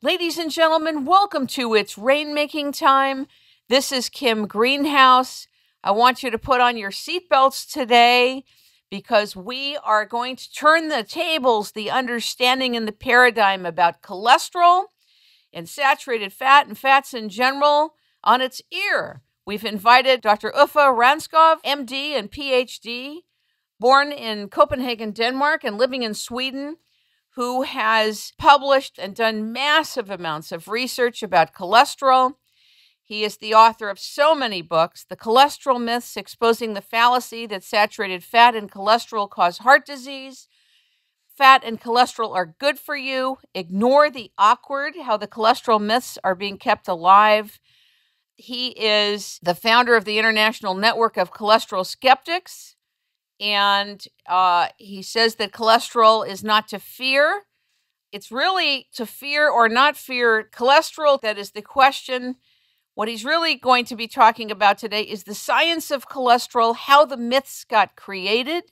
Ladies and gentlemen, welcome to It's Rainmaking Time. This is Kim Greenhouse. I want you to put on your seatbelts today because we are going to turn the tables, the understanding and the paradigm about cholesterol and saturated fat and fats in general on its ear. We've invited Dr. Uffe Ravnskov, MD and Ph.D., born in Copenhagen, Denmark, and living in Sweden, who has published and done massive amounts of research about cholesterol. He is the author of so many books: The Cholesterol Myths, Exposing the Fallacy that Saturated Fat and Cholesterol Cause Heart Disease, Fat and Cholesterol Are Good for You, Ignore the Awkward, How the Cholesterol Myths Are Being Kept Alive. He is the founder of the International Network of Cholesterol Skeptics. And he says that cholesterol is not to fear. It's really to fear or not fear cholesterol that is the question. What he's really going to be talking about today is the science of cholesterol, how the myths got created,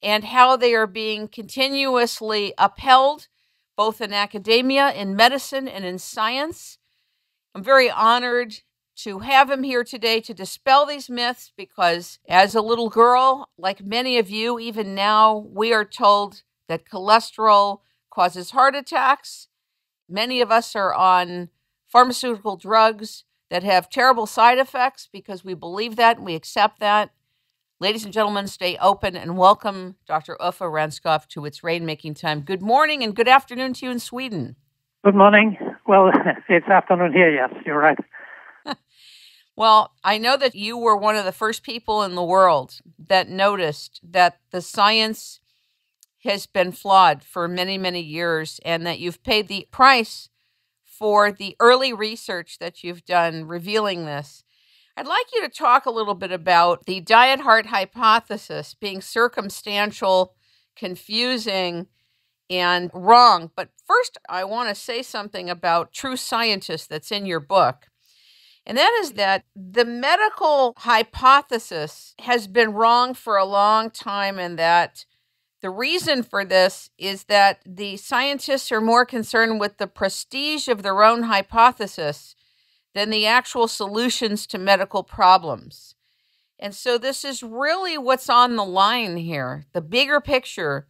and how they are being continuously upheld, both in academia, in medicine, and in science. I'm very honored to have him here today to dispel these myths because as a little girl, like many of you, even now, we are told that cholesterol causes heart attacks. Many of us are on pharmaceutical drugs that have terrible side effects because we believe that and we accept that. Ladies and gentlemen, stay open and welcome Dr. Uffe Ravnskov to It's Rainmaking Time. Good morning and good afternoon to you in Sweden. Good morning. Well, it's afternoon here, yes, you're right. Well, I know that you were one of the first people in the world that noticed that the science has been flawed for many, many years and that you've paid the price for the early research that you've done revealing this. I'd like you to talk a little bit about the diet heart hypothesis being circumstantial, confusing, and wrong. But first, I want to say something about True Scientist that's in your book. And that is that the medical hypothesis has been wrong for a long time, and that the reason for this is that the scientists are more concerned with the prestige of their own hypothesis than the actual solutions to medical problems. And so this is really what's on the line here. The bigger picture,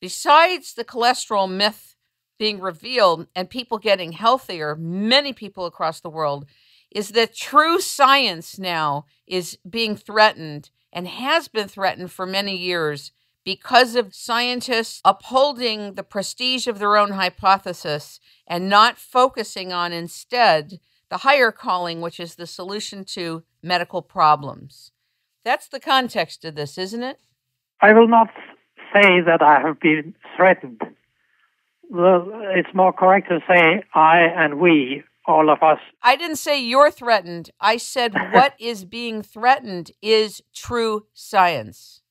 besides the cholesterol myth being revealed and people getting healthier, many people across the world, is that true science now is being threatened and has been threatened for many years because of scientists upholding the prestige of their own hypothesis and not focusing on instead the higher calling, which is the solution to medical problems. That's the context of this, isn't it? I will not say that I have been threatened. Well, it's more correct to say I and we, all of us. I didn't say you're threatened. I said what is being threatened is true science.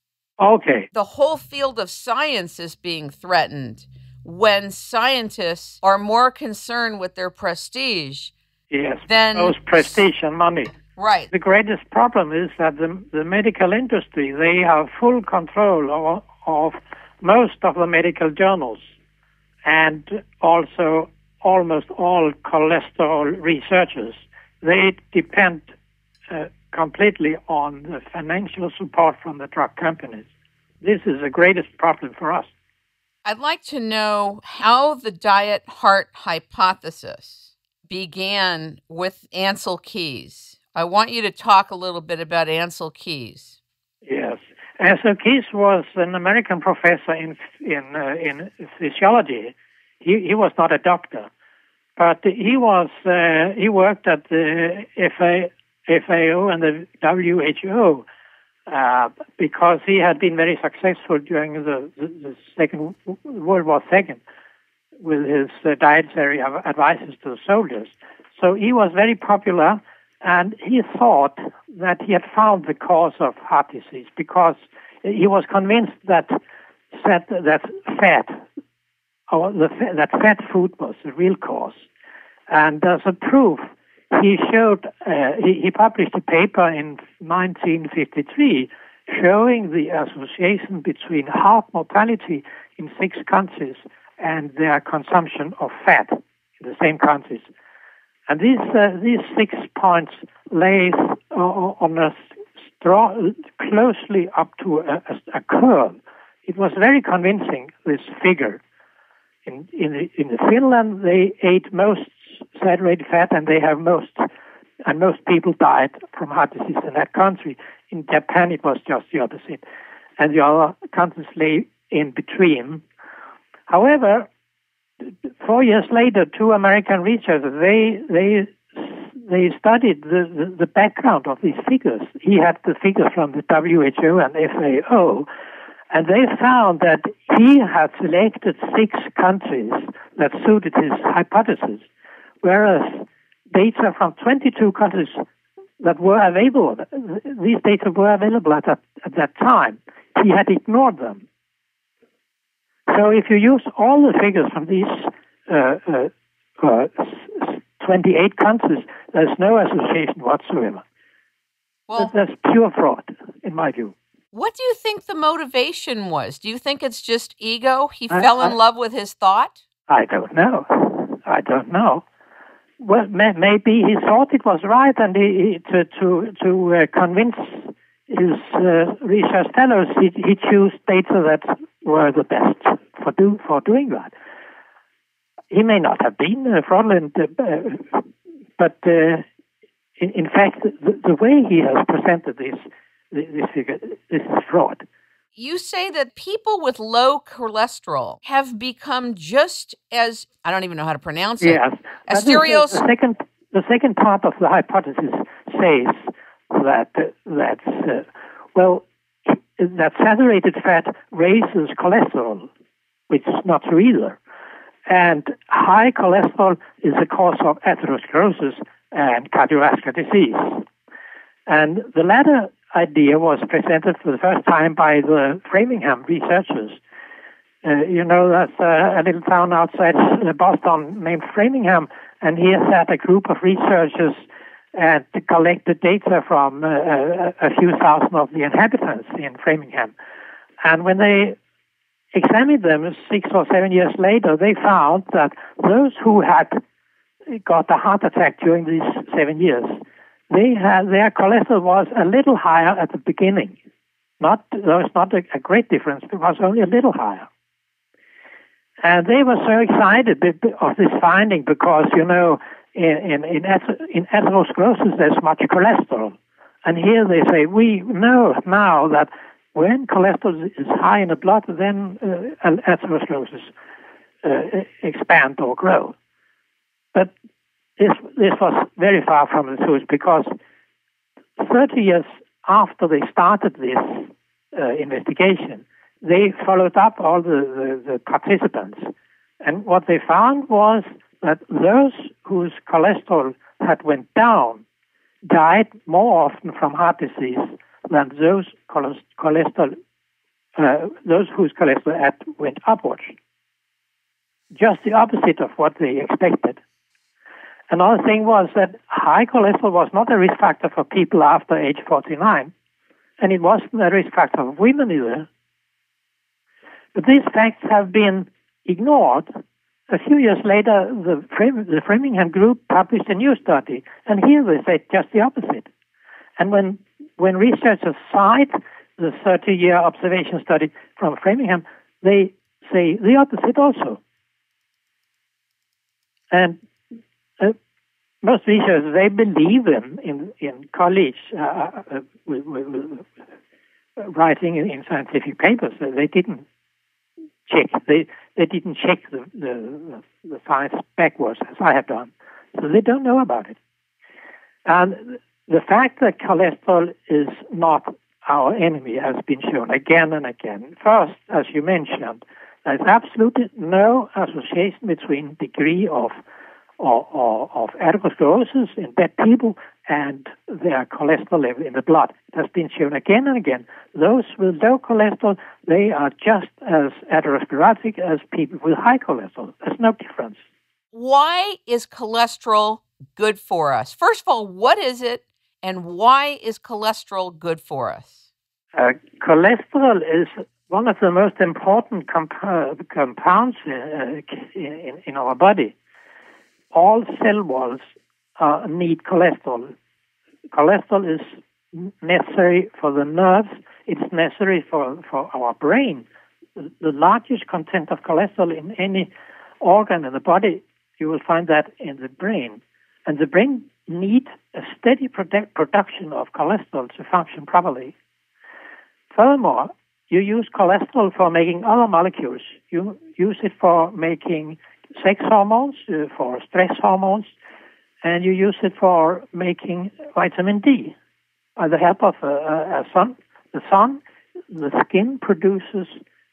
Okay. The whole field of science is being threatened when scientists are more concerned with their prestige. Yes, than those prestige and money. Right. The greatest problem is that the medical industry, they have full control of most of the medical journals and also almost all cholesterol researchers. They depend completely on the financial support from the drug companies. This is the greatest problem for us. I'd like to know how the diet heart hypothesis began with Ancel Keys. I want you to talk a little bit about Ancel Keys. Yes. Ancel Keys was an American professor in physiology. He was not a doctor, but he worked at the FAO and the WHO because he had been very successful during the Second World War II with his dietary advices to the soldiers. So he was very popular, and he thought that he had found the cause of heart disease because he was convinced that fat food was the real cause. And as a proof, he published a paper in 1953 showing the association between heart mortality in 6 countries and their consumption of fat in the same countries. And these 6 points lay on a closely up to a curve. It was very convincing, this figure. In Finland, they ate most saturated fat, and most people died from heart disease in that country. In Japan, it was just the opposite, and the other countries lay in between. However, 4 years later, 2 American researchers they studied the background of these figures. He had the figures from the WHO and FAO, and they found that he had selected 6 countries that suited his hypothesis, whereas data from 22 countries that were available, these data were available at that time, he had ignored them. So if you use all the figures from these 28 countries, there's no association whatsoever. Well, that's pure fraud, in my view. What do you think the motivation was? Do you think it's just ego? He fell in love with his thought? I don't know. Well, maybe he thought it was right, and to convince his research fellows, he chose data that were the best for doing that. He may not have been fraudulent, but in fact, the way he has presented this figure, this is fraud. You say that people with low cholesterol have become just as, I don't even know how to pronounce it. Yes. The second part of the hypothesis says that saturated fat raises cholesterol, which is not true either. And high cholesterol is a cause of atherosclerosis and cardiovascular disease. And the latter idea was presented for the first time by the Framingham researchers. That's a little town outside Boston named Framingham, and here sat a group of researchers and collected data from a few thousand of the inhabitants in Framingham. And when they examined them 6 or 7 years later, they found that those who had got a heart attack during these 7 years, their cholesterol was a little higher at the beginning. There was not a great difference. It was only a little higher. And they were so excited of this finding because, in atherosclerosis, there's much cholesterol. And here they say, we know now that when cholesterol is high in the blood, then atherosclerosis expand or grow. But this was very far from the truth, because 30 years after they started this investigation, they followed up all the participants. And what they found was that those whose cholesterol had went down died more often from heart disease than those whose cholesterol had went upwards. Just the opposite of what they expected. Another thing was that high cholesterol was not a risk factor for people after age 49, and it wasn't a risk factor for women either. But these facts have been ignored. A few years later, the Framingham group published a new study, and here they say just the opposite. And when researchers cite the 30-year observation study from Framingham, they say the opposite also. And most researchers, they believe in college writing in scientific papers. They didn't check. They didn't check the science backwards, as I have done. So they don't know about it. And the fact that cholesterol is not our enemy has been shown again and again. First, as you mentioned, there's absolutely no association between degree of atherosclerosis in dead people and their cholesterol level in the blood. It has been shown again and again. Those with low cholesterol, they are just as atherosclerotic as people with high cholesterol. There's no difference. Why is cholesterol good for us? First of all, what is it, and why is cholesterol good for us? Cholesterol is one of the most important compounds in our body. all cell walls need cholesterol. Cholesterol is necessary for the nerves. It's necessary for our brain. The largest content of cholesterol in any organ in the body, you will find that in the brain. And the brain needs a steady production of cholesterol to function properly. Furthermore, you use cholesterol for making other molecules. You use it for making sex hormones, for stress hormones, and you use it for making vitamin D. By the help of the skin produces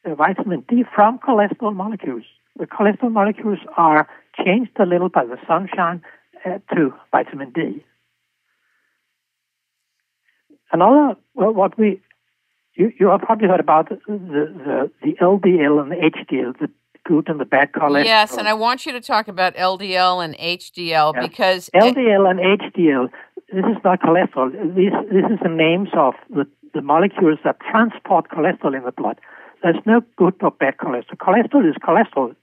vitamin D from cholesterol molecules. The cholesterol molecules are changed a little by the sunshine to vitamin D. Another, you have probably heard about the LDL and the HDL, the good and the bad cholesterol. Yes, and I want you to talk about LDL and HDL because LDL and HDL. This is not cholesterol. This is the names of the molecules that transport cholesterol in the blood. There's no good or bad cholesterol. Cholesterol is cholesterol.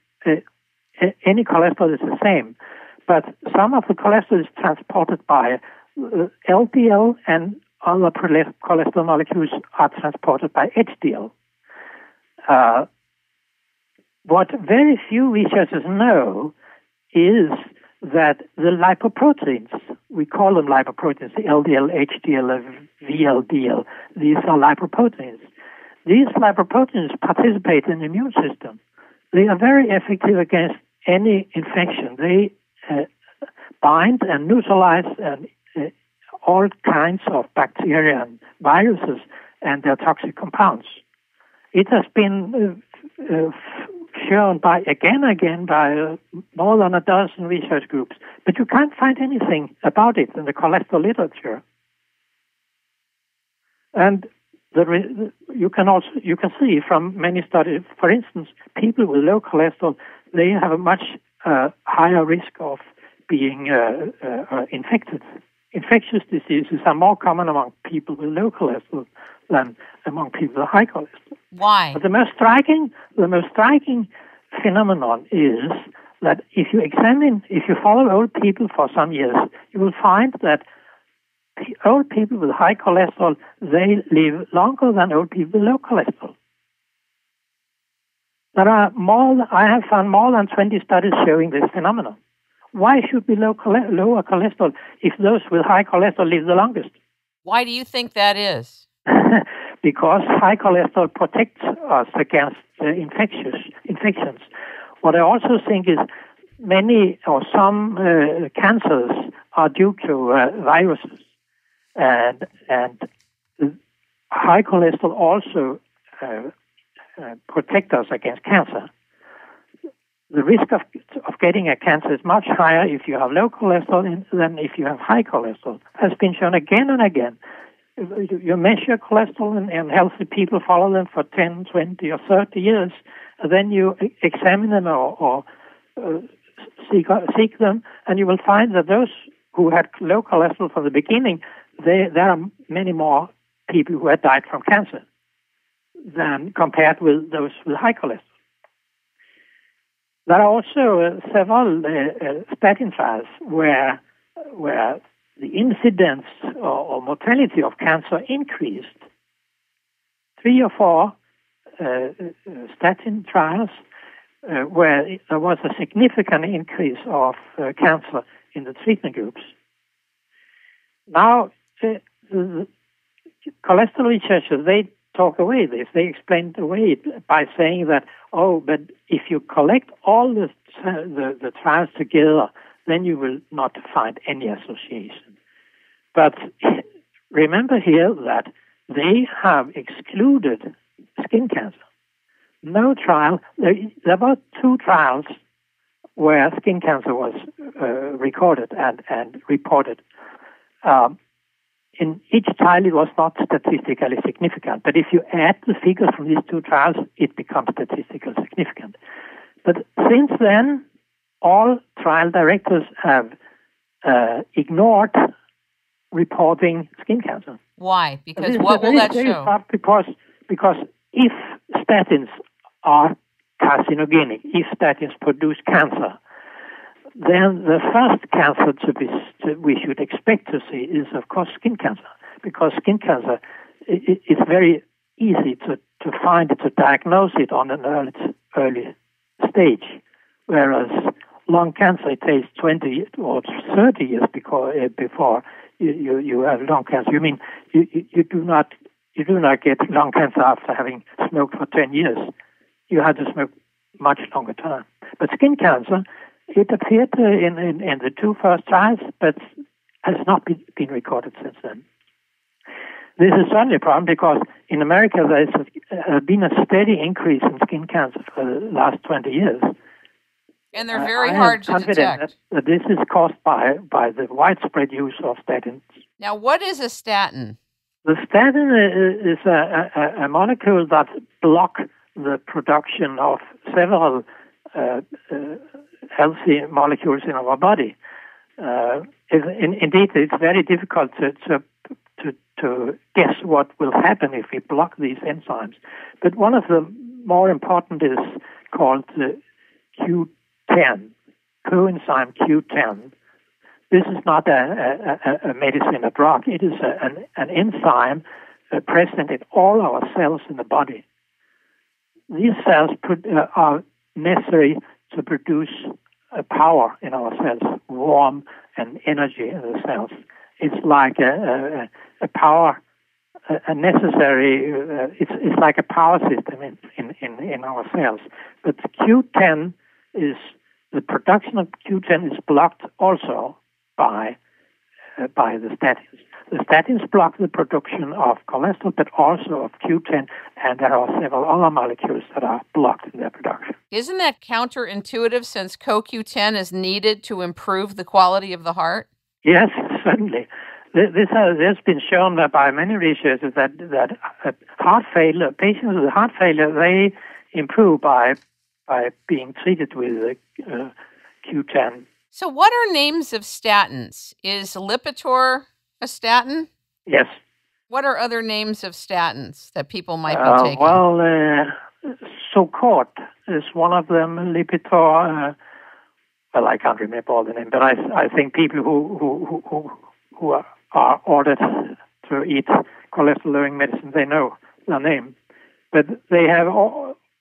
Any cholesterol is the same. But some of the cholesterol is transported by LDL, and other cholesterol molecules are transported by HDL. What very few researchers know is that the lipoproteins, we call them lipoproteins, the LDL, HDL, and VLDL, these are lipoproteins. These lipoproteins participate in the immune system. They are very effective against any infection. They bind and neutralize all kinds of bacteria and viruses and their toxic compounds. It has been shown again and again by more than a dozen research groups, but you can't find anything about it in the cholesterol literature. And you can see from many studies, for instance, people with low cholesterol, they have a much higher risk of being infected. Infectious diseases are more common among people with low cholesterol than among people with high cholesterol. Why? But the most striking phenomenon is that if you follow old people for some years, you will find that old people with high cholesterol, they live longer than old people with low cholesterol. I have found more than 20 studies showing this phenomenon. Why should we lower cholesterol if those with high cholesterol live the longest? Why do you think that is? Because high cholesterol protects us against infections. What I also think is many or some cancers are due to viruses, and high cholesterol also protect us against cancer. The risk of getting a cancer is much higher if you have low cholesterol than if you have high cholesterol. Has been shown again and again. You measure cholesterol in healthy people, follow them for 10, 20, or 30 years, and then you examine them or seek them, and you will find that those who had low cholesterol from the beginning, there are many more people who had died from cancer than compared with those with high cholesterol. There are also several statin trials where the incidence or mortality of cancer increased. 3 or 4 statin trials where there was a significant increase of cancer in the treatment groups. Now, the cholesterol researchers, they talk away this. They explain away it by saying that, but if you collect all the trials together, then you will not find any association. But remember here that they have excluded skin cancer. No trial. There were 2 trials where skin cancer was recorded and reported. In each trial, it was not statistically significant. But if you add the figures from these 2 trials, it becomes statistically significant. But since then, all trial directors have ignored reporting skin cancer. Why? Because what will that show? Because if statins are carcinogenic, if statins produce cancer, then the first cancer we should expect to see is, of course, skin cancer, because skin cancer, it's very easy to find it, to diagnose it on an early stage, whereas lung cancer, it takes 20 or 30 years before you have lung cancer. You mean you do not get lung cancer after having smoked for 10 years. You have to smoke much longer time. But skin cancer, it appeared in the two first trials, but has not been recorded since then. This is certainly a problem because in America there's been a steady increase in skin cancer for the last 20 years. And they're very hard to detect. That this is caused by the widespread use of statins. Now, what is a statin? The statin is a molecule that blocks the production of several healthy molecules in our body. Indeed, it's very difficult to guess what will happen if we block these enzymes. But one of the more important is called the Q10, coenzyme Q10. This is not a medicine, a drug. It is an enzyme present in all our cells in the body. These cells are necessary to produce power in our cells, warmth and energy in the cells. It's like a power, a necessary. It's like a power system in our cells. But Q10 is the production of Q10 is blocked also by the statins. The statins block the production of cholesterol, but also of Q10, and there are several other molecules that are blocked in their production. Isn't that counterintuitive since CoQ10 is needed to improve the quality of the heart? Yes, certainly. This has been shown by many researchers that heart failure, patients with heart failure, they improve by being treated with Q10. So what are names of statins? Is Lipitor a statin? Yes. What are other names of statins that people might be taking? CoQ10 is one of them. Lipitor, I can't remember all the names, but I think people who are ordered to eat cholesterol-lowering medicine, they know the name. But they have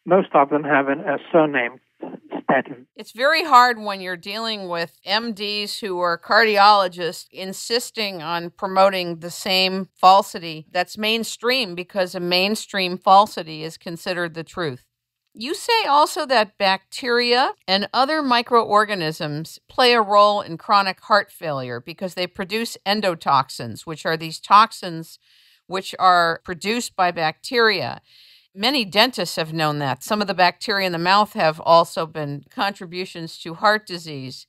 most of them have a surname, statin. It's very hard when you're dealing with MDs who are cardiologists insisting on promoting the same falsity that's mainstream, because a mainstream falsity is considered the truth. You say also that bacteria and other microorganisms play a role in chronic heart failure because they produce endotoxins, which are these toxins which are produced by bacteria. Many dentists have known that. Some of the bacteria in the mouth have also been contributions to heart disease.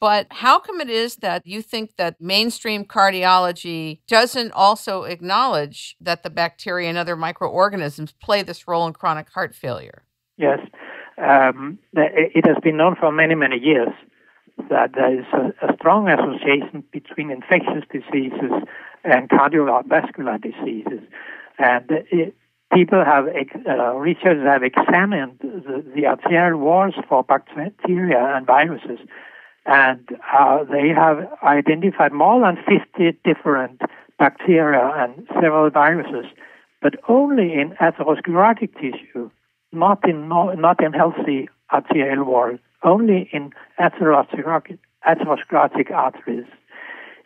But how come it is that you think that mainstream cardiology doesn't also acknowledge that the bacteria and other microorganisms play this role in chronic heart failure? Yes. It has been known for many, many years that there is a strong association between infectious diseases and cardiovascular diseases. And researchers have examined the arterial walls for bacteria and viruses, and they have identified more than 50 different bacteria and several viruses, but only in atherosclerotic tissue, not in healthy arterial wall, only in atherosclerotic arteries.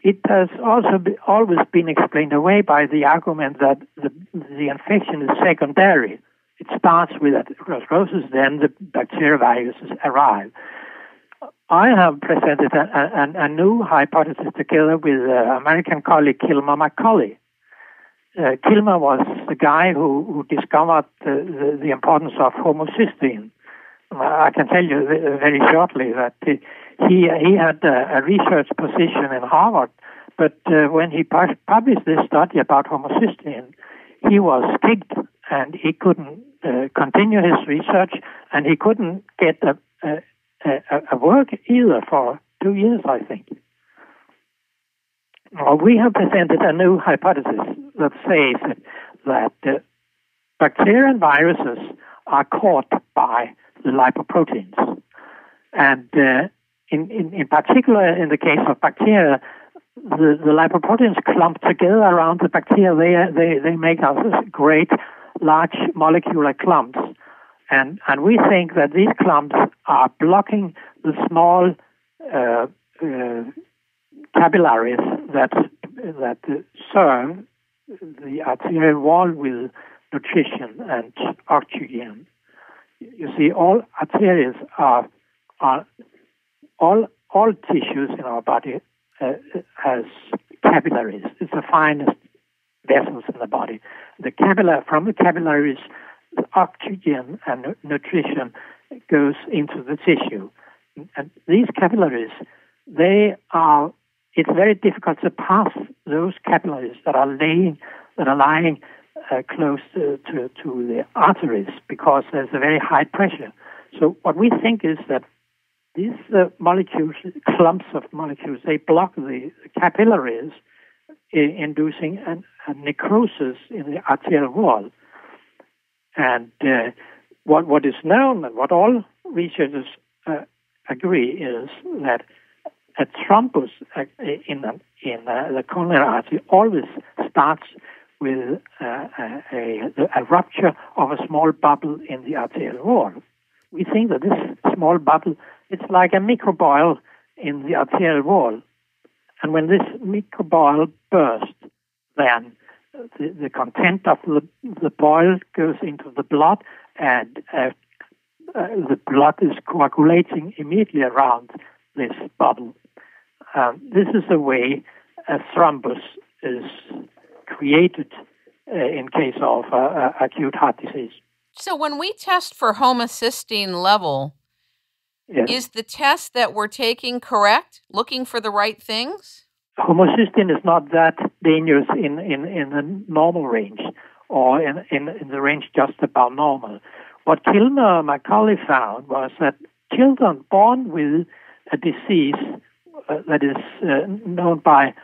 It has also always been explained away by the argument that the infection is secondary. It starts with atherosclerosis, then the bacterial viruses arrive. I have presented a new hypothesis together with American colleague Kilmer McCauley. Kilmer was the guy who discovered the importance of homocysteine. I can tell you very shortly that he had a research position in Harvard, but when he published this study about homocysteine, he was kicked and he couldn't continue his research, and he couldn't get a work either for 2 years, I think. We have presented a new hypothesis that says that bacteria and viruses are caught by the lipoproteins. And in particular, in the case of bacteria, the lipoproteins clump together around the bacteria. They make us great large molecular clumps, and we think that these clumps are blocking the small capillaries that serve the arterial wall with nutrition and oxygen. You see, all arteries are all tissues in our body has capillaries. It's the finest vessels in the body. From the capillaries, the oxygen and nutrition goes into the tissue. And these capillaries, it's very difficult to pass those capillaries that are lying close to the arteries because there's a very high pressure. So what we think is that these molecules, clumps of molecules, they block the capillaries, inducing a necrosis in the arterial wall. And what is known and what all researchers agree is that a thrombus in the coronary artery always starts with a rupture of a small bubble in the arterial wall. We think that this small bubble, it's like a microboil in the arterial wall. And when this microboil bursts, then the content of the boil goes into the blood, and the blood is coagulating immediately around this bubble. This is the way a thrombus is created in case of acute heart disease. So when we test for homocysteine level, yes, is the test that we're taking correct, looking for the right things? Homocysteine is not that dangerous in the normal range or in the range just above normal. What Kilmer and Macaulay found was that children born with a disease that is known by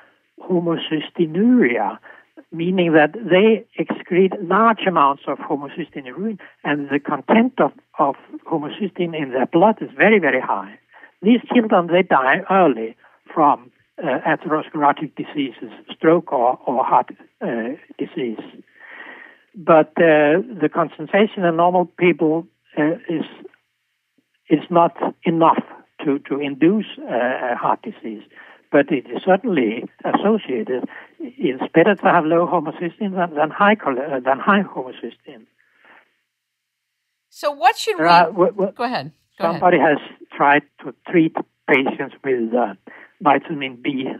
homocysteinuria, meaning that they excrete large amounts of homocysteine in urine, and the content of homocysteine in their blood is very, very high. These children, they die early from atherosclerotic diseases, stroke or heart disease. But the concentration in normal people is not enough to induce a heart disease. But it is certainly associated. It's better to have low homocysteine than high homocysteine. So what should we... Go ahead. Somebody has tried to treat patients with vitamin B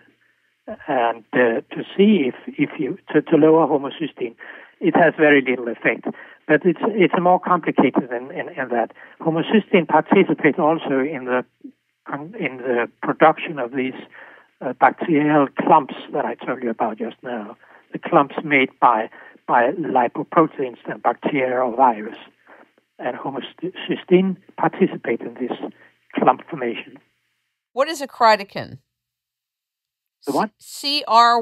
and to see if you to lower homocysteine. It has very little effect. But it's more complicated in that. Homocysteine participates also in the production of these bacterial clumps that I told you about just now, the clumps made by lipoproteins and bacteria or virus. And homocysteine participates in this clump formation. What is a cytokine? The what? Cytokine.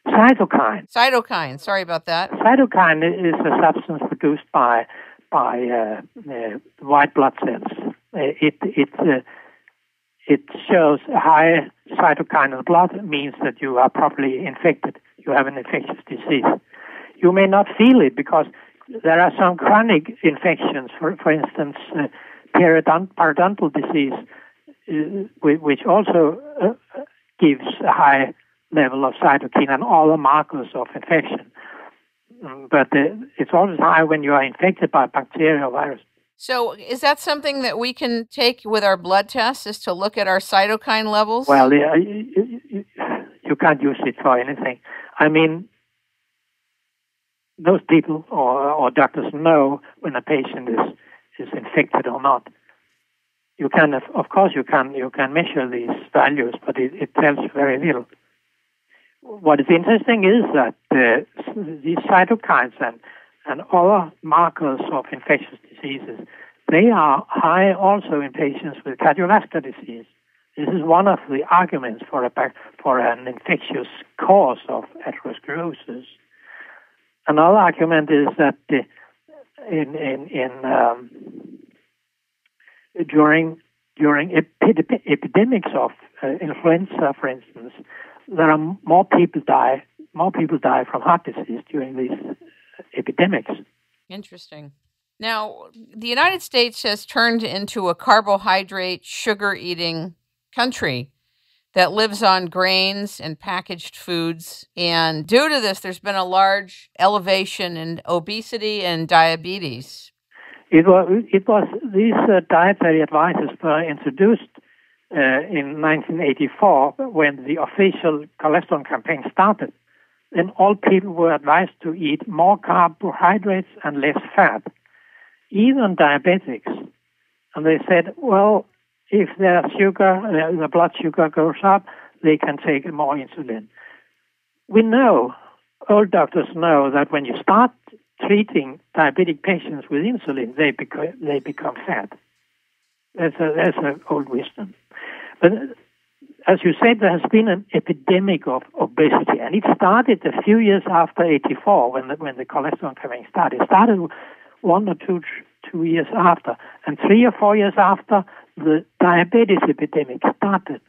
Cytokine. Cytokine. Sorry about that. Cytokine is a substance produced by white blood cells. It shows a high cytokine in the blood. It means that you are properly infected. You have an infectious disease. You may not feel it because there are some chronic infections, for instance, periodontal disease, which also gives a high level of cytokine and other markers of infection. But it's always high when you are infected by bacteria or virus. So is that something that we can take with our blood tests, is to look at our cytokine levels? Well, you can't use it for anything. I mean, most people or doctors know when a patient is infected or not. You can, of course, you can measure these values, but it tells you very little. What is interesting is that these cytokines and other markers of infectious diseases, they are high also in patients with cardiovascular disease. This is one of the arguments for an infectious cause of atherosclerosis. Another argument is that in during epidemics of influenza, for instance, there are more people die from heart disease during these epidemics. Interesting. Now, the United States has turned into a carbohydrate, sugar-eating country that lives on grains and packaged foods. And due to this, there's been a large elevation in obesity and diabetes. It was these dietary advices were introduced in 1984 when the official cholesterol campaign started. Then all people were advised to eat more carbohydrates and less fat, even diabetics. And they said, well, if their sugar, the blood sugar goes up, they can take more insulin. We know, old doctors know, that when you start treating diabetic patients with insulin, they become fat. That's an old wisdom. But as you said, there has been an epidemic of obesity, and it started a few years after '84 when the cholesterol campaign started. It started 1 or 2 years after, and 3 or 4 years after the diabetes epidemic started.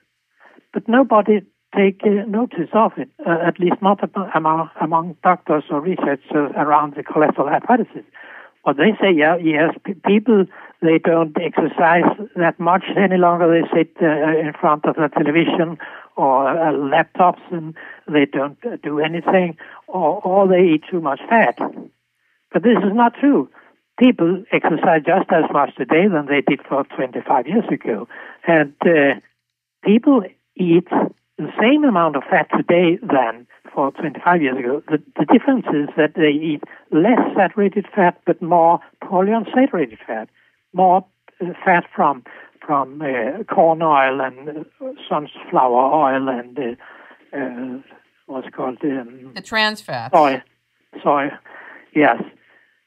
But nobody take notice of it, at least not among doctors or researchers around the cholesterol hypothesis. Well, they say, yes, people, they don't exercise that much any longer. They sit in front of the television or laptops, and they don't do anything, or they eat too much fat. But this is not true. People exercise just as much today than they did for 25 years ago. And people eat the same amount of fat today than for 25 years ago. The difference is that they eat less saturated fat, but more polyunsaturated fat, more fat from corn oil and sunflower oil and what's called the trans fats. Soy, yes.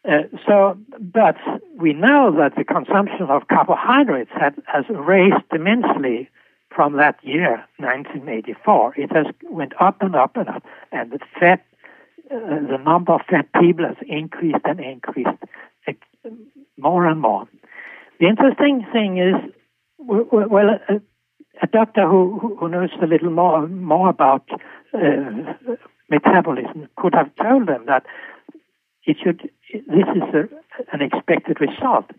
But we know that the consumption of carbohydrates has raised immensely from that year, 1984. It has went up and up and up, and the number of fat people has increased and increased more and more. The interesting thing is, a doctor who knows a little more about metabolism could have told them that this is an expected result.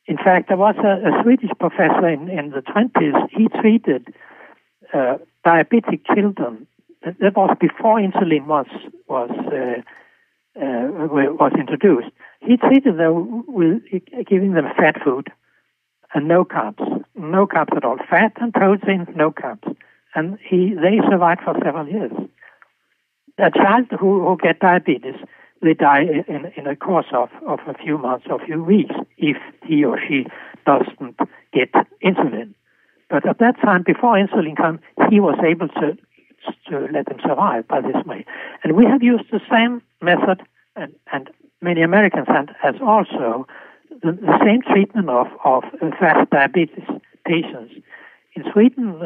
In fact, there was a Swedish professor in the 20s. He treated diabetic children. That was before insulin was introduced. He treated them with giving them fat food and no carbs at all. Fat and protein, no carbs, and they survived for several years. A child who get diabetes, they die in a course of a few months or a few weeks if he or she doesn't get insulin. But at that time, before insulin came, he was able to let them survive by this way. And we have used the same method, and many Americans has also the same treatment of fat diabetes patients. In Sweden,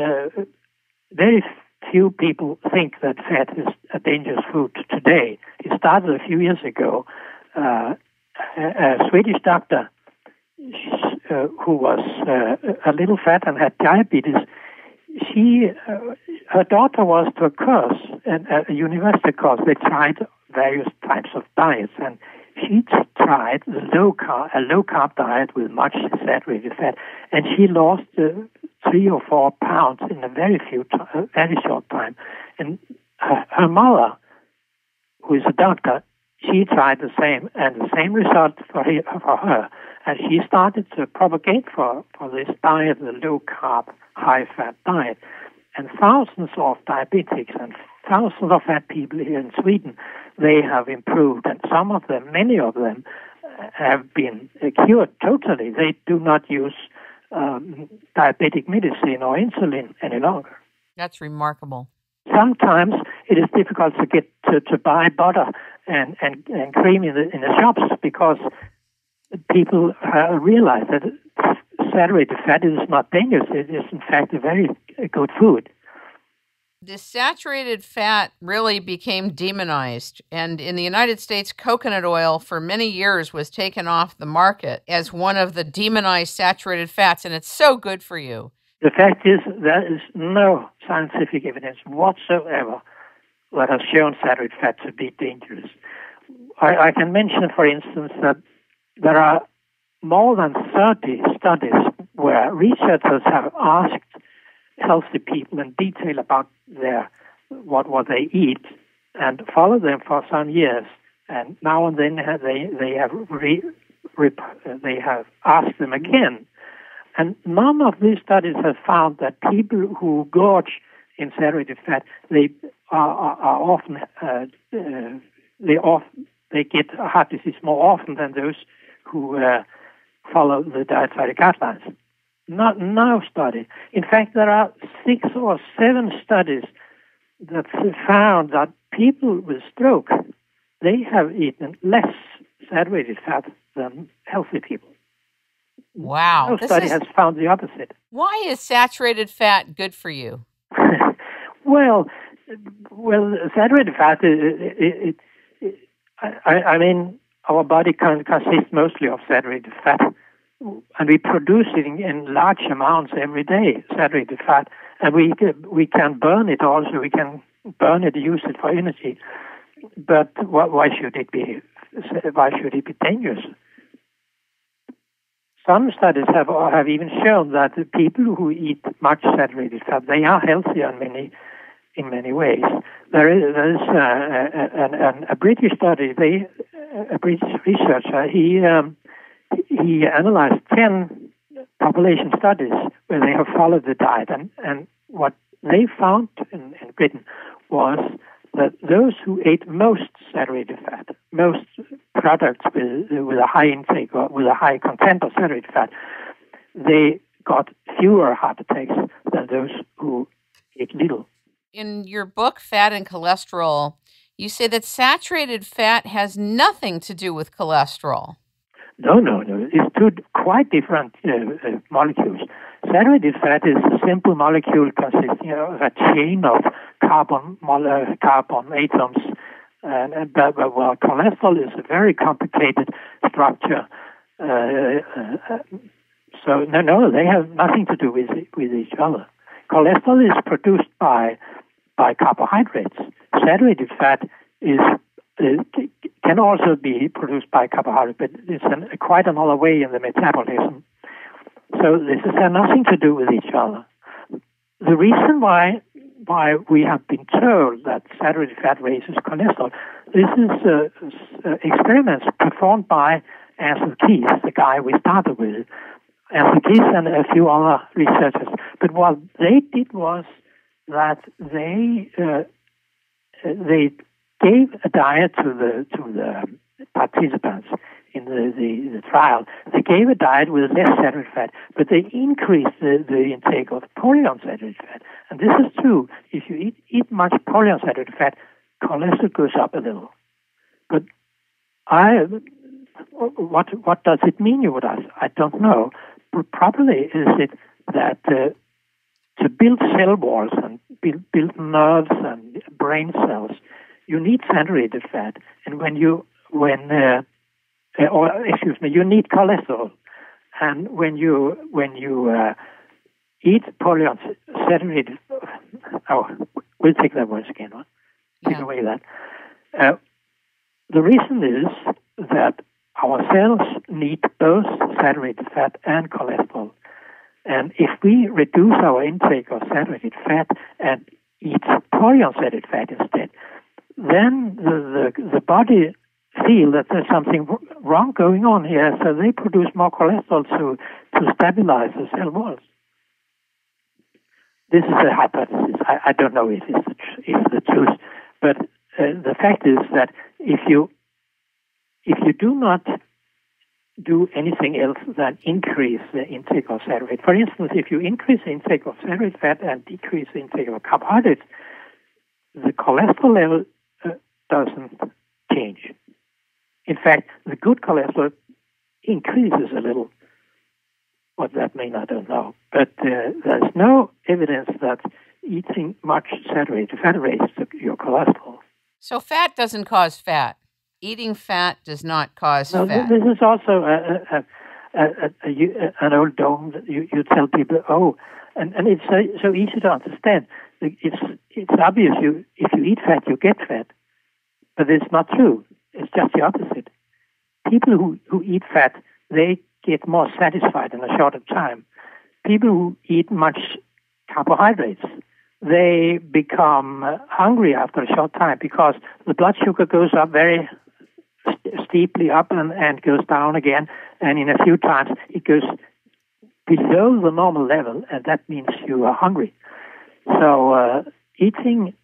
very few people think that fat is a dangerous food today. It started a few years ago. A Swedish doctor who was a little fat and had diabetes, her daughter was to a course, a university course. They tried various types of diets, and she tried a low carb diet with much saturated fat, and she lost 3 or 4 pounds in a very short time. And her mother, who is a doctor, she tried the same, and the same result for her. And she started to propagate for this diet, the low carb, high fat diet. And thousands of diabetics and thousands of fat people here in Sweden, they have improved, and many of them, have been cured totally. They do not use diabetic medicine or insulin any longer. That's remarkable. Sometimes it is difficult to get to buy butter and cream in the shops because people realize that saturated fat is not dangerous. It is in fact a very good food. The saturated fat really became demonized. And in the United States, coconut oil for many years was taken off the market as one of the demonized saturated fats. And it's so good for you. The fact is, there is no scientific evidence whatsoever that has shown saturated fat to be dangerous. I can mention, for instance, that there are more than 30 studies where researchers have asked healthy people in detail about what they eat and followed them for some years. And now and then they have asked them again. And none of these studies have found that people who gorge in saturated fat, they get heart disease more often than those who follow the dietary guidelines. No study. In fact, there are 6 or 7 studies that found that people with stroke, they have eaten less saturated fat than healthy people. Wow. No study has found the opposite. Why is saturated fat good for you? Well, saturated fat, I mean, our body consists mostly of saturated fat, and we produce it in large amounts every day, saturated fat, and we can burn it also. We can burn it, use it for energy. But why should it be dangerous? Some studies have even shown that the people who eat much saturated fat, they are healthier in many ways. There is a British study. A British researcher, he analyzed 10 population studies where they have followed the diet, and what they found in Britain was that those who ate most saturated fat, most products with a high intake or with a high content of saturated fat, they got fewer heart attacks than those who ate little. In your book, Fat and Cholesterol, you say that saturated fat has nothing to do with cholesterol. No. It's two quite different molecules. Saturated fat is a simple molecule consisting of a chain of carbon atoms, but cholesterol is a very complicated structure. So no, they have nothing to do with each other. Cholesterol is produced by carbohydrates. Saturated fat can also be produced by carbohydrates, but it's quite another way in the metabolism. So this has nothing to do with each other. The reason why we have been told that saturated fat raises cholesterol, this is experiments performed by Ancel Keys, the guy we started with, Ancel Keys and a few other researchers. But what they did was that they gave a diet to the participants in the trial. They gave a diet with less saturated fat, but they increased the intake of polyunsaturated fat. And this is true. If you eat much polyunsaturated fat, cholesterol goes up a little. But what does it mean, you would ask? I don't know. But probably is it that to build cell walls and build nerves and brain cells, you need saturated fat. And you need cholesterol. And when you eat polyunsaturated, we'll take that once again. Huh? Take away that. The reason is that our cells need both saturated fat and cholesterol. And if we reduce our intake of saturated fat and eat polyunsaturated fat instead, then the body feel that there's something wrong going on here, so they produce more cholesterol to stabilize the cell walls. This is a hypothesis. I don't know if it's the truth, but the fact is that if you do not do anything else than increase the intake of saturated, for instance, if you increase the intake of saturated fat and decrease the intake of carbohydrates, the cholesterol level doesn't change. In fact, the good cholesterol increases a little. What that means, I don't know. But there's no evidence that eating much saturated fat raises your cholesterol. So fat doesn't cause fat. Eating fat does not cause fat. This is also an old dome that you tell people, and it's so easy to understand. It's obvious if you eat fat, you get fat. But it's not true. It's just the opposite. People who eat fat, they get more satisfied in a shorter time. People who eat much carbohydrates, they become hungry after a short time because the blood sugar goes up very steeply up and goes down again, and in a few times it goes below the normal level, and that means you are hungry. So eating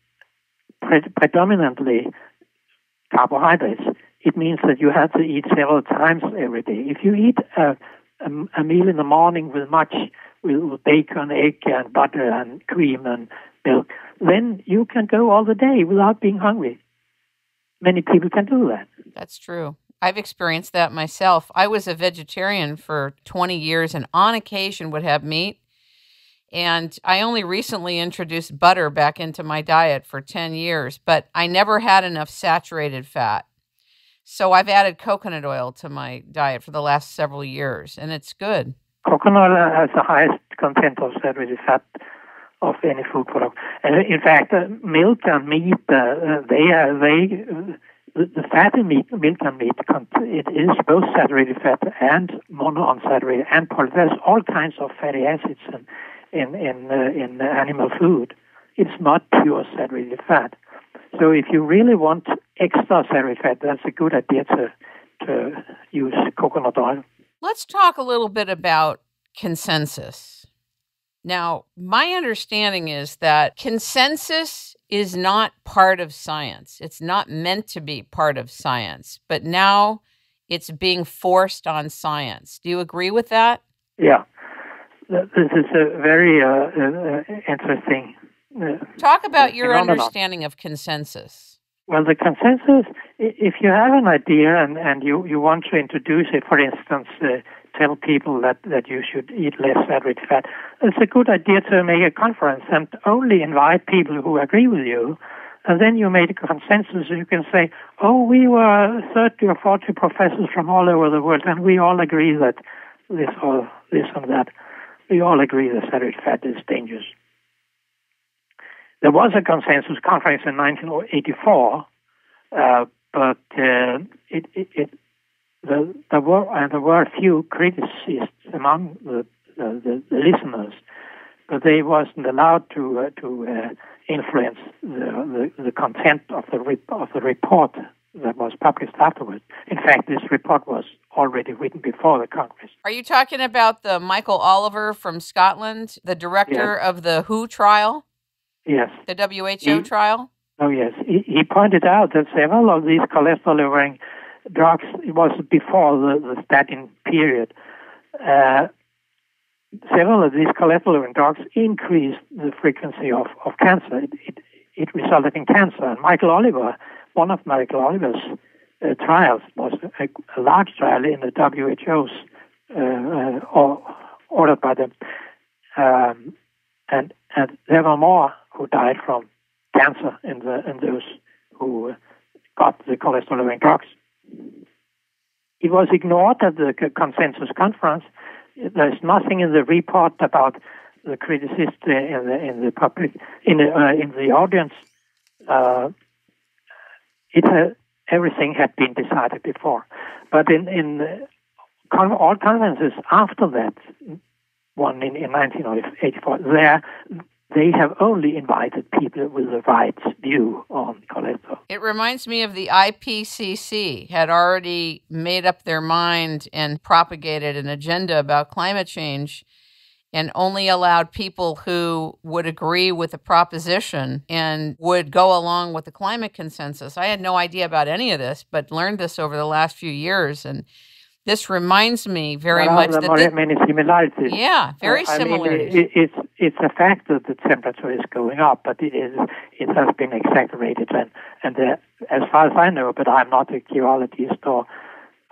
predominantly carbohydrates, it means that you have to eat several times every day. If you eat a meal in the morning with bacon, egg, and butter, and cream, and milk, then you can go all the day without being hungry. Many people can do that. That's true. I've experienced that myself. I was a vegetarian for 20 years and on occasion would have meat. And I only recently introduced butter back into my diet for 10 years, but I never had enough saturated fat. So I've added coconut oil to my diet for the last several years, and it's good. Coconut oil has the highest content of saturated fat of any food product. And in fact, milk and meat, the fat in milk and meat, it is both saturated fat and monounsaturated and poly. There's all kinds of fatty acids in animal food. It's not pure saturated fat. So if you really want extra saturated fat, that's a good idea to use coconut oil. Let's talk a little bit about consensus. Now, my understanding is that consensus is not part of science. It's not meant to be part of science, but now it's being forced on science. Do you agree with that? Yeah. This is a very interesting Talk about your phenomenon. understanding of consensus. Well, the consensus, if you have an idea and you want to introduce it, for instance, tell people that you should eat less saturated fat, it's a good idea to make a conference and only invite people who agree with you. And then you made a consensus. You can say, we were 30 or 40 professors from all over the world, and we all agree that this and that. We all agree that saturated fat is dangerous. There was a consensus conference in 1984, but there were a few critics among the listeners, but they wasn't allowed to influence the content of the report that was published afterwards. In fact, this report was already written before the Congress. Are you talking about the Michael Oliver from Scotland, the director of the WHO trial? Yes. The WHO trial? Oh, yes. He pointed out that several of these cholesterol-lowering drugs, it was before the statin period, several of these cholesterol-lowering drugs increased the frequency of cancer. It resulted in cancer. And Michael Oliver, one of Michael Oliver's trials, was a large trial in the WHO's, ordered by them. And there were more who died from cancer in those who got the cholesterol-lowering drugs. It was ignored at the consensus conference. There's nothing in the report about the criticism in the public in the audience. Everything had been decided before, but in all conferences after that one in 1984, they have only invited people with the right view on cholesterol. It reminds me of the IPCC had already made up their mind and propagated an agenda about climate change and only allowed people who would agree with the proposition and would go along with the climate consensus. I had no idea about any of this, but learned this over the last few years. And this reminds me very much that there are many similarities. Yeah, very similar. It's a fact that the temperature is going up, but it has been exaggerated. And as far as I know, but I'm not a geologist, or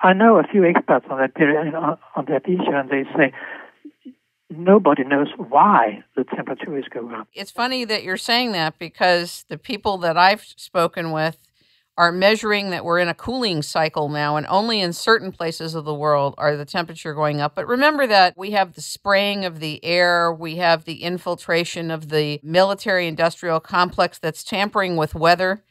I know a few experts on that period on that issue, and they say nobody knows why the temperature is going up. It's funny that you're saying that, because the people that I've spoken with are measuring that we're in a cooling cycle now, and only in certain places of the world are the temperature going up. But remember that we have the spraying of the air, we have the infiltration of the military-industrial complex that's tampering with weather.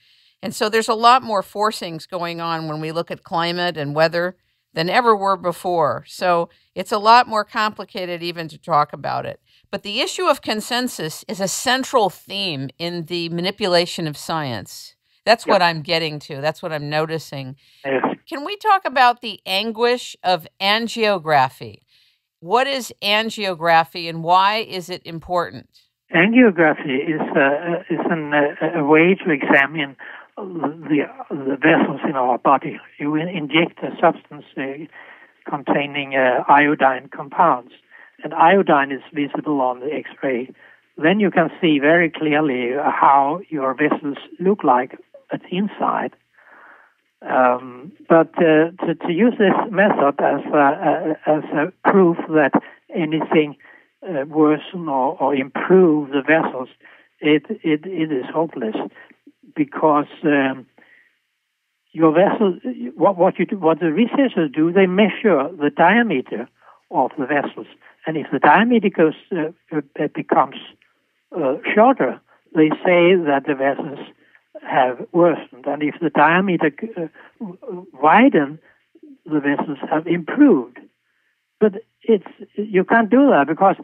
And so there's a lot more forcings going on when we look at climate and weather than ever were before. So it's a lot more complicated even to talk about it. But the issue of consensus is a central theme in the manipulation of science. That's what I'm getting to. That's what I'm noticing. Yes. Can we talk about the anguish of angiography? What is angiography and why is it important? Angiography is a way to examine the vessels in our body. You inject a substance containing iodine compounds, and iodine is visible on the X-ray. Then you can see very clearly how your vessels look like at the inside. But to use this method as a proof that anything worsen or improve the vessels, it is hopeless, because your vessel, what the researchers do, they measure the diameter of the vessels, and if the diameter becomes shorter, they say that the vessels have worsened, and if the diameter widen, the vessels have improved. But you can't do that, because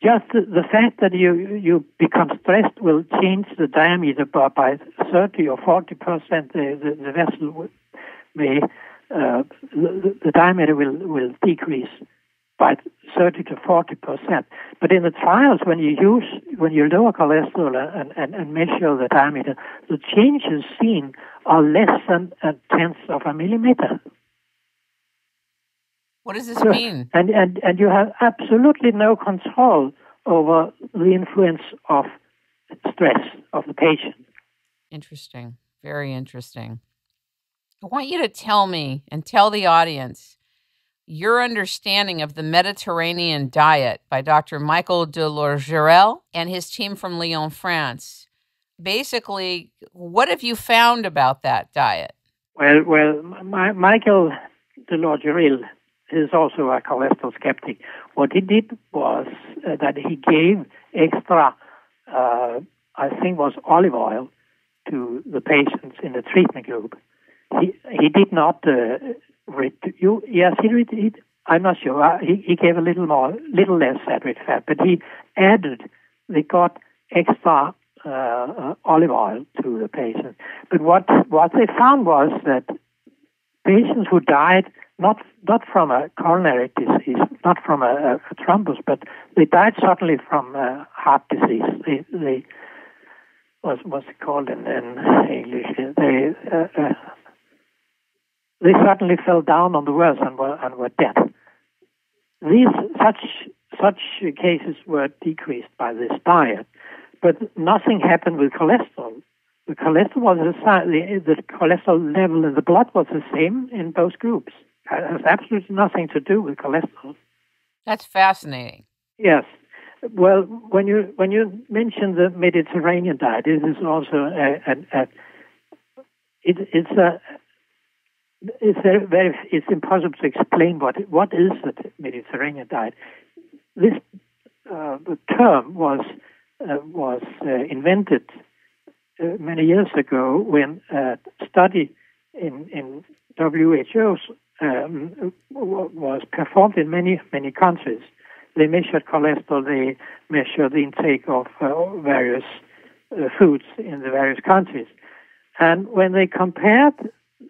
just the fact that you become stressed will change the diameter by 30 or 40%. The vessel may the diameter will decrease by 30 to 40%. But in the trials, when you lower cholesterol and measure the diameter, the changes seen are less than a tenth of a millimeter. What does this mean? And you have absolutely no control over the influence of stress of the patient. Interesting. Very interesting. I want you to tell me and tell the audience your understanding of the Mediterranean diet by Dr. Michael de Lourgerel and his team from Lyon, France. Basically, what have you found about that diet? Well, Michael de Lourgerel is also a cholesterol skeptic. What he did was that he gave extra, I think was olive oil, to the patients in the treatment group. He did not I'm not sure. He gave a little less saturated fat, but they got extra olive oil to the patient. But what they found was that patients who died not from a coronary disease, not from a thrombus, but they died suddenly from heart disease. They what's it called in English? They suddenly fell down on the earth and were dead. Such cases were decreased by this diet, but nothing happened with cholesterol. The cholesterol the cholesterol level in the blood was the same in both groups. It has absolutely nothing to do with cholesterol. That's fascinating. Yes. Well, when you mention the Mediterranean diet, it is also it's impossible to explain what is the Mediterranean diet. This the term was invented many years ago when a study in WHO was performed in many countries. They measured cholesterol. They measured the intake of various foods in the various countries, and when they compared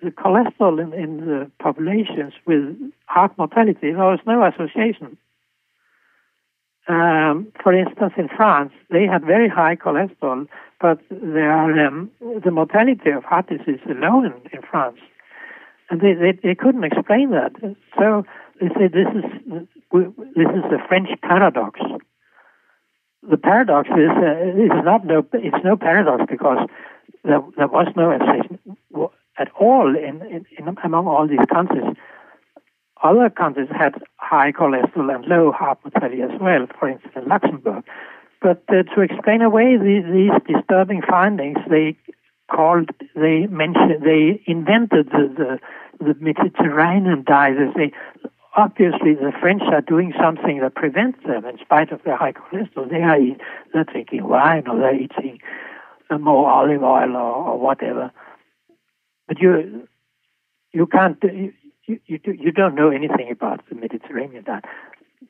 the cholesterol in the populations with heart mortality, there was no association. For instance, in France, they had very high cholesterol, but the mortality of heart disease is low in France. And they couldn't explain that. So they said this is the French paradox. The paradox it's no paradox, because there was no association at all in among all these countries. other countries had high cholesterol and low heart mortality as well, for instance, in Luxembourg. But to explain away these disturbing findings, they invented the Mediterranean diet. They say, obviously, the French are doing something that prevents them, in spite of their high cholesterol. They're drinking wine, or they're eating more olive oil, or whatever. But you can't. You don't know anything about the Mediterranean diet.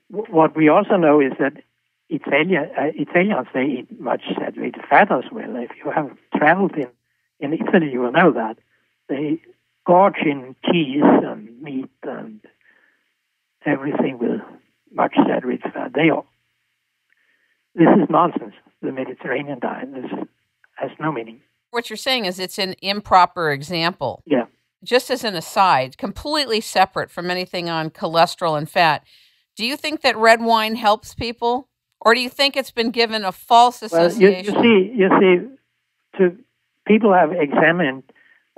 What we also know is that Italians, they eat much saturated fat as well. If you have traveled in Italy, you will know that. They gorge in cheese and meat and everything with much saturated fat. This is nonsense. The Mediterranean diet has no meaning. What you're saying is it's an improper example. Yeah. Just as an aside, completely separate from anything on cholesterol and fat, do you think that red wine helps people? Or do you think it's been given a false association? Well, you see, people have examined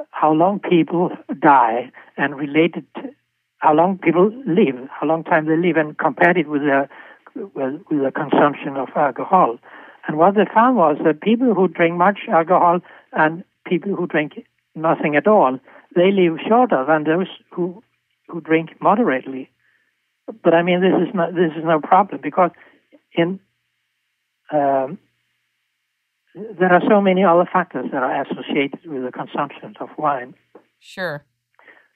how long people die and related to how long people live, how long time they live, and compared it with the consumption of alcohol. And what they found was that people who drink much alcohol and people who drink nothing at all, they live shorter than those who drink moderately. But I mean, this is no problem, because there are so many other factors that are associated with the consumption of wine. Sure.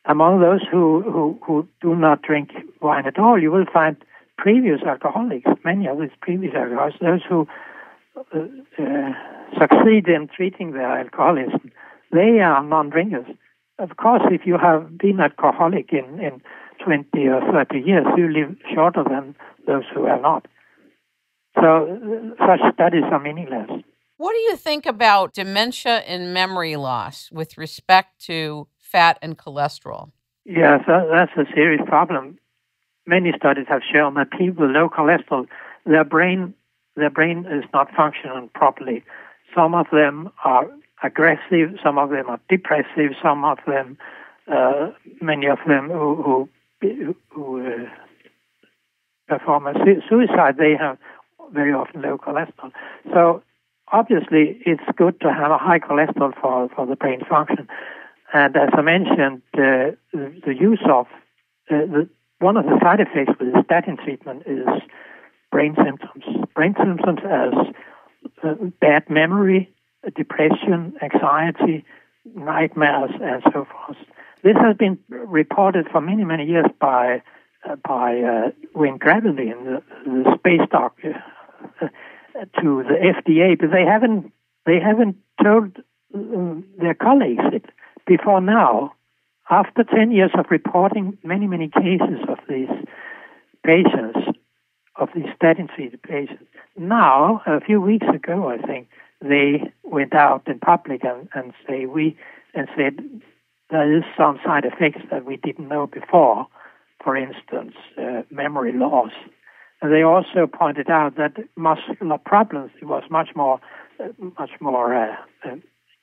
Among those who do not drink wine at all, you will find previous alcoholics, many of these previous alcoholics, those who succeed in treating their alcoholism, they are non-drinkers. Of course, if you have been alcoholic in 20 or 30 years, you live shorter than those who have not. So such studies are meaningless. What do you think about dementia and memory loss with respect to fat and cholesterol? Yes, that's a serious problem. Many studies have shown that people with low cholesterol, their brain is not functioning properly. Some of them are aggressive, some of them are depressive, some of them, many of them who perform a suicide, they have very often low cholesterol. So obviously it's good to have a high cholesterol for the brain function. And as I mentioned, the use of one of the side effects with the statin treatment is brain symptoms. Brain symptoms as bad memory, depression, anxiety, nightmares, and so forth. This has been reported for many, many years by Wayne Gravelin, the space doctor, to the FDA, but they haven't told their colleagues it before now. After 10 years of reporting many, many cases of these patients, of these statin-treated patients, now, a few weeks ago, I think, they went out in public and said there is some side effects that we didn't know before. For instance, memory loss. And they also pointed out that muscular problems was much more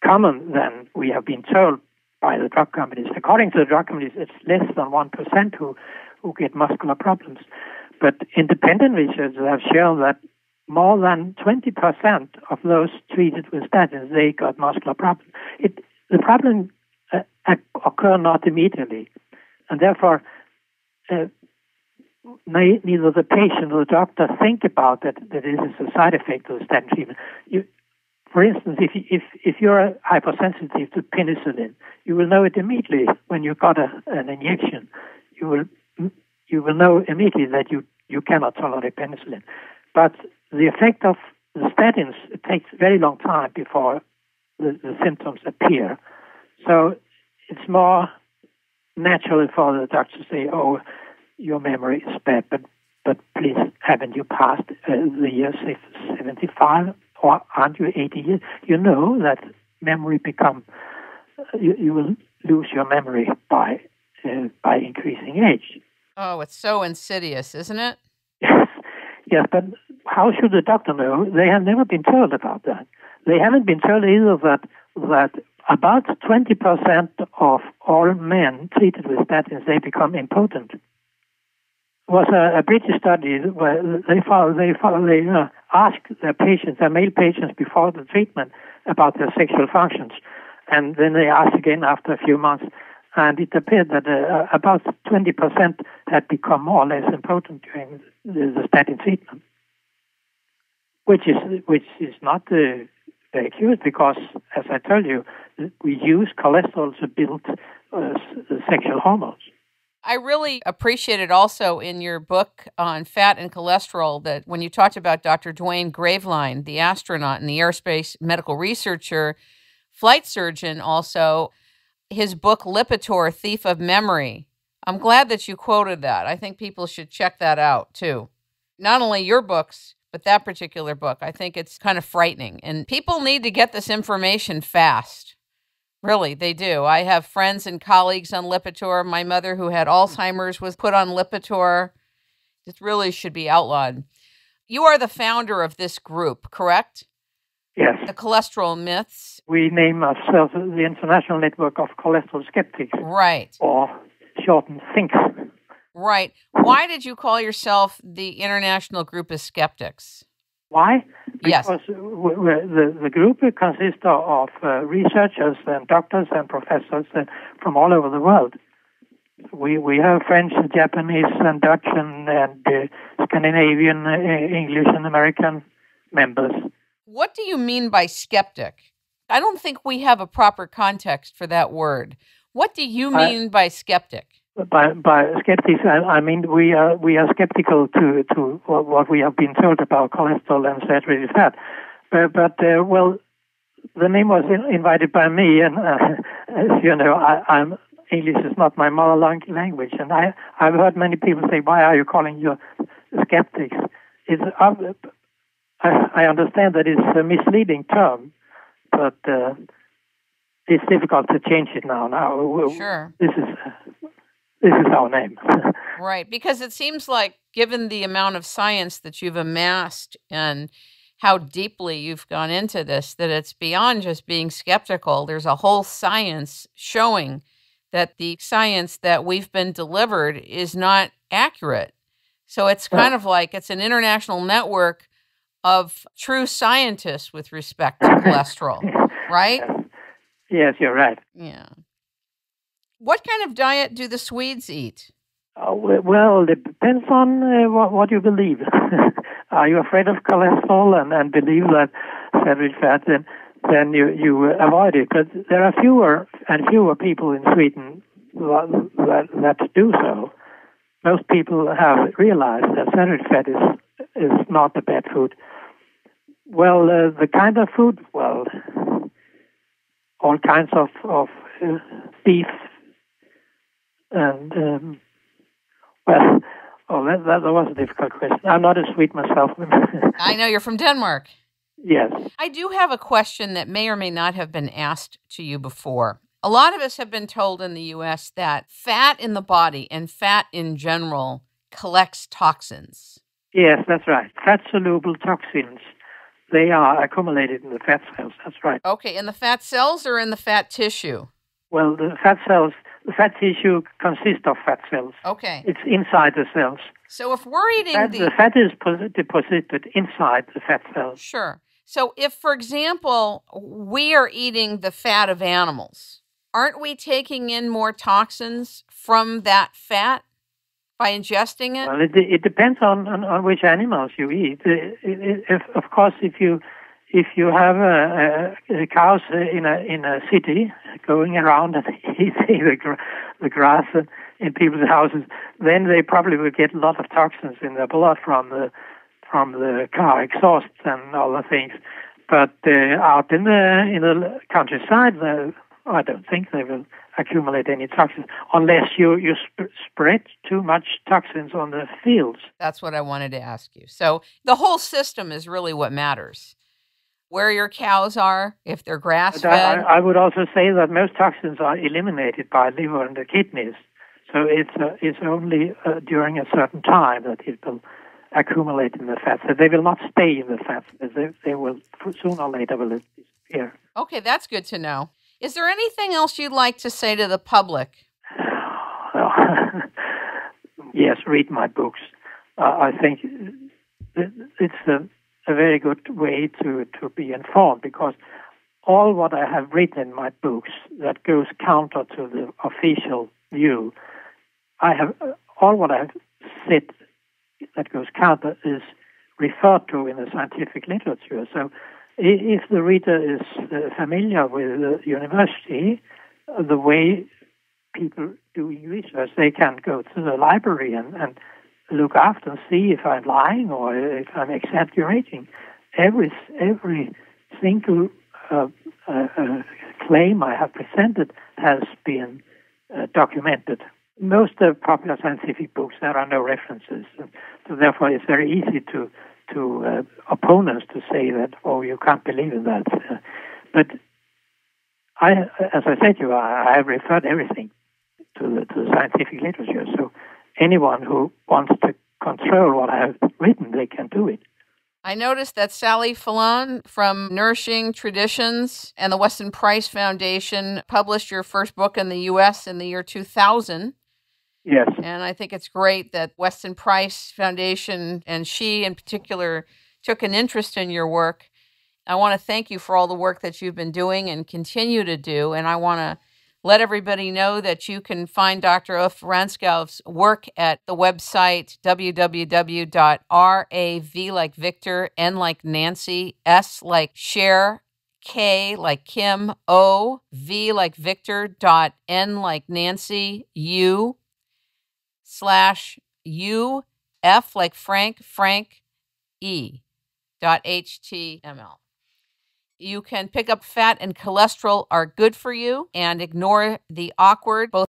common than we have been told by the drug companies. According to the drug companies, it's less than 1% who get muscular problems. But independent researchers have shown that more than 20% of those treated with statins, they got muscular problems. The problem occur not immediately, and therefore neither the patient or the doctor think about that it is a side effect of the statin treatment. For instance, if you're hypersensitive to penicillin, you will know it immediately when you got an injection. You will know immediately that you cannot tolerate penicillin. But the effect of the statins, it takes a very long time before the symptoms appear. So it's more natural for the doctor to say, "Oh, your memory is bad, but please, haven't you passed the year 75, or aren't you 80 years? You know that memory you will lose your memory by increasing age." Oh, it's so insidious, isn't it? Yes, but how should the doctor know? They have never been told about that. They haven't been told either that about 20% of all men treated with statins, they become impotent. was a British study where they asked their patients, their male patients, before the treatment about their sexual functions, and then they asked again after a few months, and it appeared that about 20% had become more or less impotent during the statin treatment, which is not very curious because, as I told you, we use cholesterol to build sexual hormones. I really appreciated also in your book on fat and cholesterol that when you talked about Dr. Dwayne Graveline, the astronaut and the aerospace medical researcher, flight surgeon also, his book Lipitor, Thief of Memory. I'm glad that you quoted that. I think people should check that out too. Not only your books, but that particular book. I think it's kind of frightening. And people need to get this information fast. Really, they do. I have friends and colleagues on Lipitor. My mother, who had Alzheimer's, was put on Lipitor. It really should be outlawed. You are the founder of this group, correct? Yes. The Cholesterol Myths. We name ourselves the International Network of Cholesterol Skeptics. Right. Or shortened THINK. Right. Why did you call yourself the International Group of Skeptics? Why? Yes. Because the group consists of researchers and doctors and professors from all over the world. We have French, Japanese, and Dutch, and Scandinavian, English, and American members. What do you mean by skeptic? I don't think we have a proper context for that word. What do you mean by skeptic? By skeptics, I mean we are skeptical to what we have been told about cholesterol and saturated fat. But well, the name was invited by me, and as you know, I'm English is not my mother language, and I've heard many people say, "Why are you calling you skeptics?" I understand that it's a misleading term, but it's difficult to change it now. Sure. This is our name. Right, because it seems like, given the amount of science that you've amassed and how deeply you've gone into this, that it's beyond just being skeptical. There's a whole science showing that the science that we've been delivered is not accurate. So it's kind of like it's an international network of true scientists with respect to cholesterol, right? Yes, you're right. Yeah. What kind of diet do the Swedes eat? Well, it depends on what you believe. Are you afraid of cholesterol and believe that saturated fat, then you avoid it. But there are fewer and fewer people in Sweden that do so. Most people have realized that saturated fat is not a bad food. Well, the kind of food, well, all kinds of beef. And, that was a difficult question. I'm not a Swede myself. I know you're from Denmark. Yes. I do have a question that may or may not have been asked to you before. A lot of us have been told in the U.S. that fat in the body and fat in general collects toxins. Yes, that's right. Fat-soluble toxins. They are accumulated in the fat cells. That's right. Okay, in the fat cells or in the fat tissue? Well, the fat tissue consists of fat cells. Okay. It's inside the cells. So if we're eating the fat is deposited inside the fat cells. Sure. So if, for example, we are eating the fat of animals, aren't we taking in more toxins from that fat by ingesting it? Well, it depends on which animals you eat. Of course, if you have cows in a city going around and eating the grass in people's houses, then they probably will get a lot of toxins in their blood from the car exhaust and other things. But out in the countryside, I don't think they will accumulate any toxins unless you spread too much toxins on the fields. That's what I wanted to ask you. So the whole system is really what matters. Where your cows are, if they're grass-fed. I would also say that most toxins are eliminated by liver and the kidneys. So it's only during a certain time that it will accumulate in the fat. So they will not stay in the fat. They will sooner or later will disappear. Okay, that's good to know. Is there anything else you'd like to say to the public? Well, yes, read my books. I think it's a very good way to be informed, because all what I have written in my books that goes counter to the official view, all what I have said that goes counter is referred to in the scientific literature. So if the reader is familiar with the university, the way people doing research, they can go to the library and look after and see if I'm lying or if I'm exaggerating. Every single claim I have presented has been documented. Most of popular scientific books, there are no references. So therefore, it's very easy to opponents to say that, oh, you can't believe in that. But as I said to you, I have referred everything to the scientific literature. So anyone who wants to control what I have written, they can do it. I noticed that Sally Fallon from Nourishing Traditions and the Weston Price Foundation published your first book in the U.S. in the year 2000. Yes. And I think it's great that Weston Price Foundation and she in particular took an interest in your work. I want to thank you for all the work that you've been doing and continue to do. And I want to let everybody know that you can find Dr. Uffe Ravnskov's work at the website www.rav like Victor, N like Nancy, S like Cher, K like Kim, O, V like Victor, N like Nancy, U, /U, F like Frank, E, .html. You can pick up fat and cholesterol are good for you and ignore the awkward, both